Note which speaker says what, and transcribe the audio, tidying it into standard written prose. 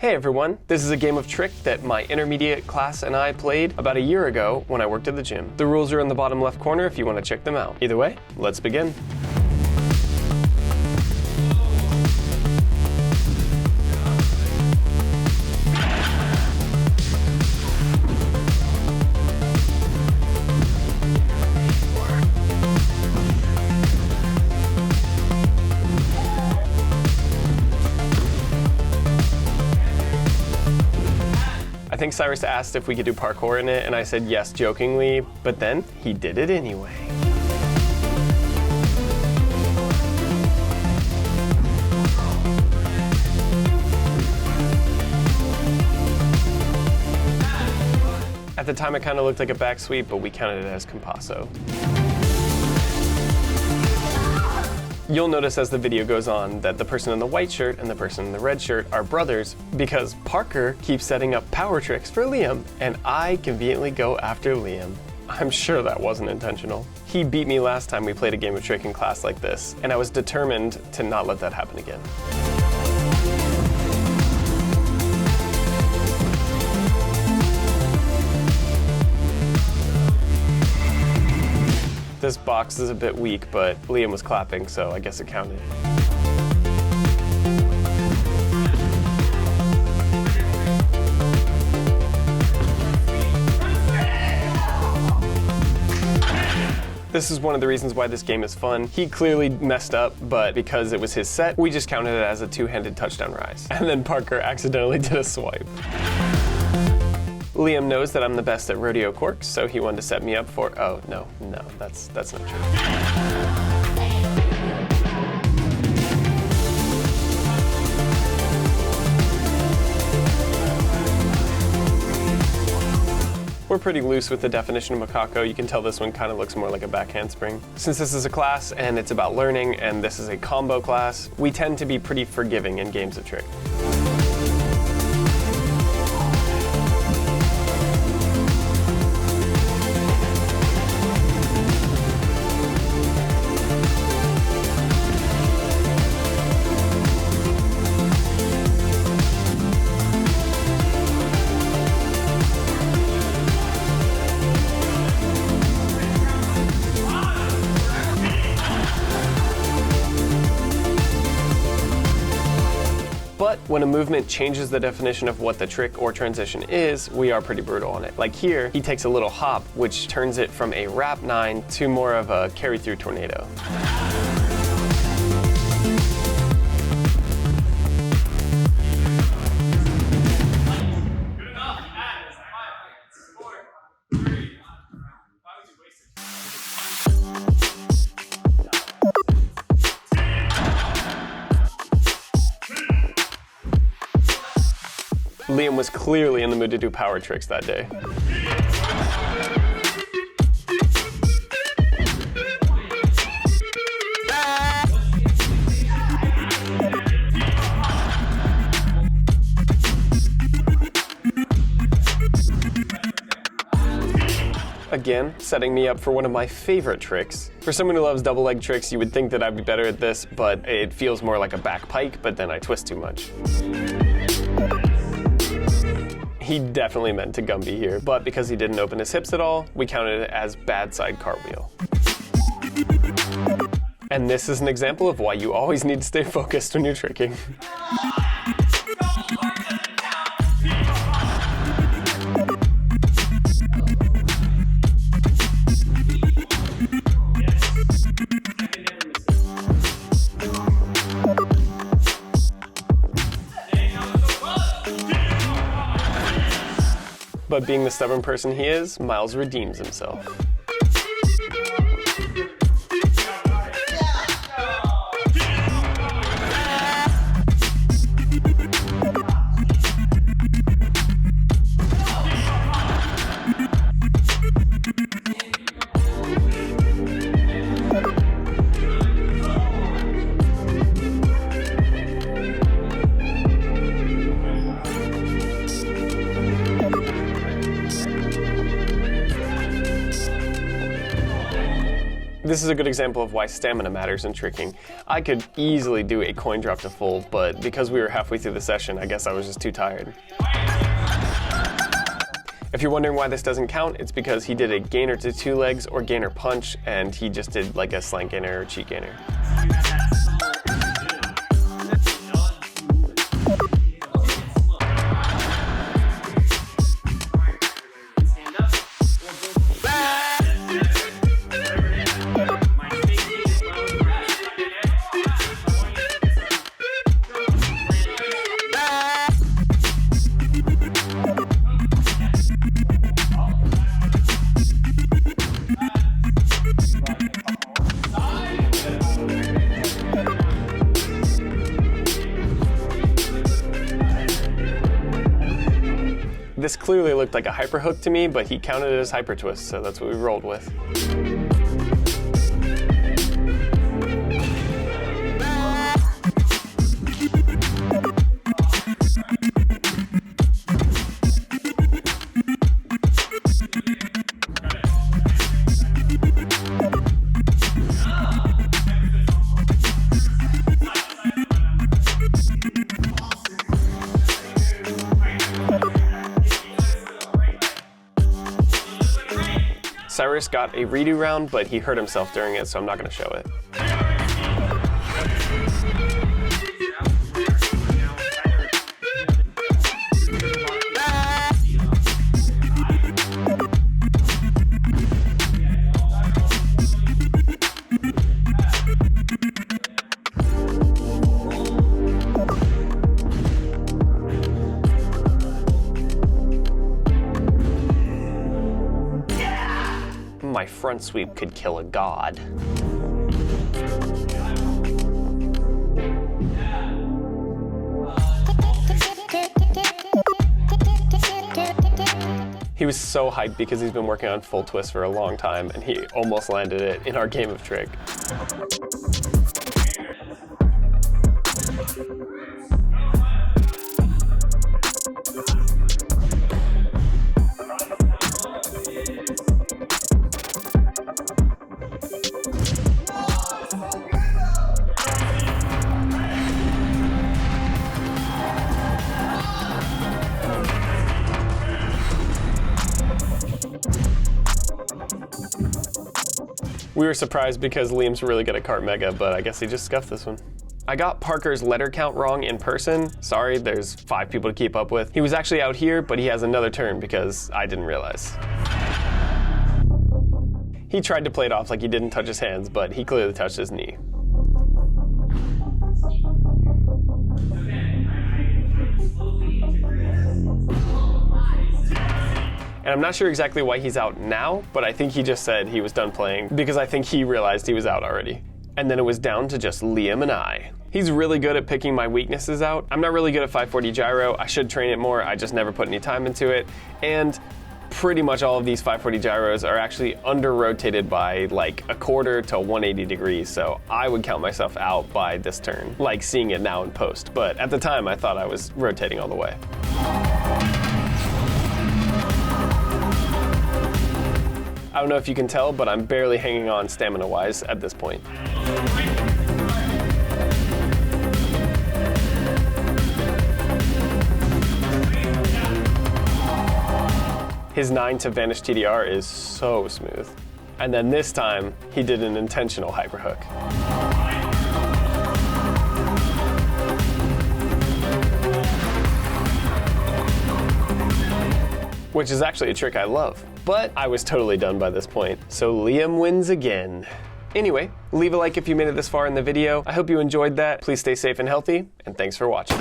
Speaker 1: Hey everyone, this is a game of Trick that my intermediate class and I played about a year ago when I worked at the gym. The rules are in the bottom left corner if you want to check them out. Either way, let's begin. I think Cyrus asked if we could do parkour in it, and I said yes jokingly, but then he did it anyway. At the time it kind of looked like a back sweep, but we counted it as compasso. You'll notice as the video goes on that the person in the white shirt and the person in the red shirt are brothers because Parker keeps setting up power tricks for Liam, and I conveniently go after Liam. I'm sure that wasn't intentional. He beat me last time we played a game of Trick in class like this, and I was determined to not let that happen again. This box is a bit weak, but Liam was clapping, so I guess it counted. This is one of the reasons why this game is fun. He clearly messed up, but because it was his set, we just counted it as a two-handed touchdown rise. And then Parker accidentally did a swipe. Liam knows that I'm the best at rodeo corks, so he wanted to set me up for, oh, no, that's not true. We're pretty loose with the definition of macaco. You can tell this one kind of looks more like a back handspring. Since this is a class and it's about learning and this is a combo class, we tend to be pretty forgiving in games of Trick. But when a movement changes the definition of what the trick or transition is, we are pretty brutal on it. Like here, he takes a little hop, which turns it from a wrap 9 to more of a carry-through tornado. Liam was clearly in the mood to do power tricks that day. Again, setting me up for one of my favorite tricks. For someone who loves double leg tricks, you would think that I'd be better at this, but it feels more like a back pike, but then I twist too much. He definitely meant to Gumby here, but because he didn't open his hips at all, we counted it as bad side cartwheel. And this is an example of why you always need to stay focused when you're tricking. But being the stubborn person he is, Miles redeems himself. This is a good example of why stamina matters in tricking. I could easily do a coin drop to full, but because we were halfway through the session, I guess I was just too tired. If you're wondering why this doesn't count, it's because he did a gainer to 2 legs or gainer punch, and he just did like a slant gainer or cheat gainer. This clearly looked like a hyper hook to me, but he counted it as hyper twist, so that's what we rolled with. Cyrus got a redo round, but he hurt himself during it, so I'm not going to show it. My front sweep could kill a god. He was so hyped because he's been working on full twist for a long time, and he almost landed it in our game of trick. We were surprised because Liam's really good at Kart Mega, but I guess he just scuffed this one. I got Parker's letter count wrong in person. Sorry, there's 5 people to keep up with. He was actually out here, but he has another turn because I didn't realize. He tried to play it off like he didn't touch his hands, but he clearly touched his knee. And I'm not sure exactly why he's out now, but I think he just said he was done playing because I think he realized he was out already. And then it was down to just Liam and I. He's really good at picking my weaknesses out. I'm not really good at 540 gyro. I should train it more. I just never put any time into it. And pretty much all of these 540 gyros are actually under-rotated by like 1/4 to 180 degrees, so I would count myself out by this turn, like seeing it now in post. But at the time, I thought I was rotating all the way. I don't know if you can tell, but I'm barely hanging on stamina-wise at this point. His 9 to vanish TDR is so smooth. And then this time, he did an intentional hyperhook. Which is actually a trick I love. But I was totally done by this point, so Liam wins again. Anyway, leave a like if you made it this far in the video. I hope you enjoyed that. Please stay safe and healthy, and thanks for watching.